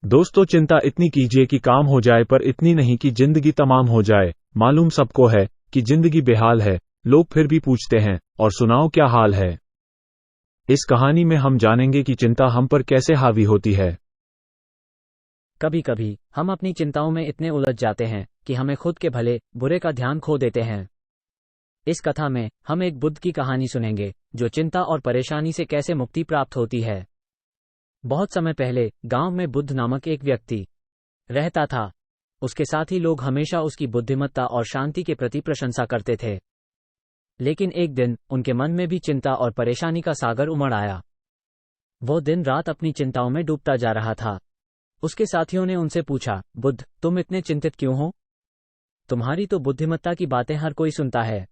दोस्तों, चिंता इतनी कीजिए कि काम हो जाए, पर इतनी नहीं कि जिंदगी तमाम हो जाए। मालूम सबको है कि जिंदगी बेहाल है, लोग फिर भी पूछते हैं, और सुनाओ क्या हाल है। इस कहानी में हम जानेंगे कि चिंता हम पर कैसे हावी होती है। कभी कभी हम अपनी चिंताओं में इतने उलझ जाते हैं कि हमें खुद के भले बुरे का ध्यान खो देते हैं। इस कथा में हम एक बुद्ध की कहानी सुनेंगे जो चिंता और परेशानी से कैसे मुक्ति प्राप्त होती है। बहुत समय पहले गांव में बुद्ध नामक एक व्यक्ति रहता था। उसके साथ ही लोग हमेशा उसकी बुद्धिमत्ता और शांति के प्रति प्रशंसा करते थे। लेकिन एक दिन उनके मन में भी चिंता और परेशानी का सागर उमड़ आया। वो दिन रात अपनी चिंताओं में डूबता जा रहा था। उसके साथियों ने उनसे पूछा, बुद्ध, तुम इतने चिंतित क्यों हो? तुम्हारी तो बुद्धिमत्ता की बातें हर कोई सुनता है।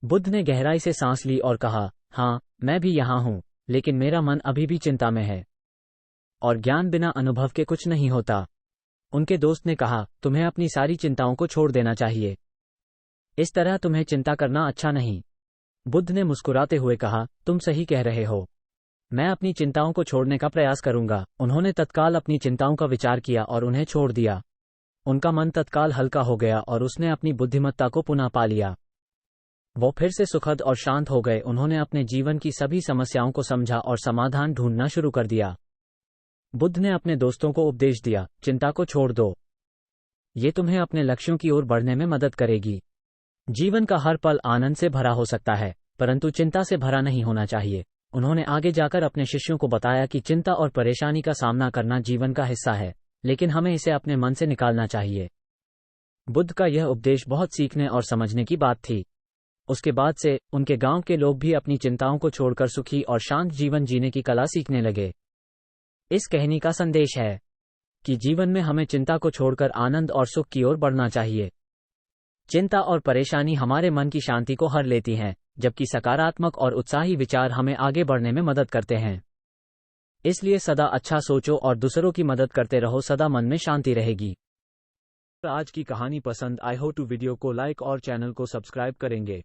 बुद्ध ने गहराई से सांस ली और कहा, हाँ, मैं भी यहाँ हूँ, लेकिन मेरा मन अभी भी चिंता में है। और ज्ञान बिना अनुभव के कुछ नहीं होता। उनके दोस्त ने कहा, तुम्हें अपनी सारी चिंताओं को छोड़ देना चाहिए। इस तरह तुम्हें चिंता करना अच्छा नहीं। बुद्ध ने मुस्कुराते हुए कहा, तुम सही कह रहे हो। मैं अपनी चिंताओं को छोड़ने का प्रयास करूंगा। उन्होंने तत्काल अपनी चिंताओं का विचार किया और उन्हें छोड़ दिया। उनका मन तत्काल हल्का हो गया और उसने अपनी बुद्धिमत्ता को पुनः पा लिया। वो फिर से सुखद और शांत हो गए। उन्होंने अपने जीवन की सभी समस्याओं को समझा और समाधान ढूंढना शुरू कर दिया। बुद्ध ने अपने दोस्तों को उपदेश दिया, चिंता को छोड़ दो। ये तुम्हें अपने लक्ष्यों की ओर बढ़ने में मदद करेगी। जीवन का हर पल आनंद से भरा हो सकता है, परंतु चिंता से भरा नहीं होना चाहिए। उन्होंने आगे जाकर अपने शिष्यों को बताया कि चिंता और परेशानी का सामना करना जीवन का हिस्सा है, लेकिन हमें इसे अपने मन से निकालना चाहिए। बुद्ध का यह उपदेश बहुत सीखने और समझने की बात थी। उसके बाद से उनके गांव के लोग भी अपनी चिंताओं को छोड़कर सुखी और शांत जीवन जीने की कला सीखने लगे। इस कहानी का संदेश है कि जीवन में हमें चिंता को छोड़कर आनंद और सुख की ओर बढ़ना चाहिए। चिंता और परेशानी हमारे मन की शांति को हर लेती हैं, जबकि सकारात्मक और उत्साही विचार हमें आगे बढ़ने में मदद करते हैं। इसलिए सदा अच्छा सोचो और दूसरों की मदद करते रहो, सदा मन में शांति रहेगी। आज की कहानी पसंद आए हो तो वीडियो को लाइक और चैनल को सब्सक्राइब करेंगे।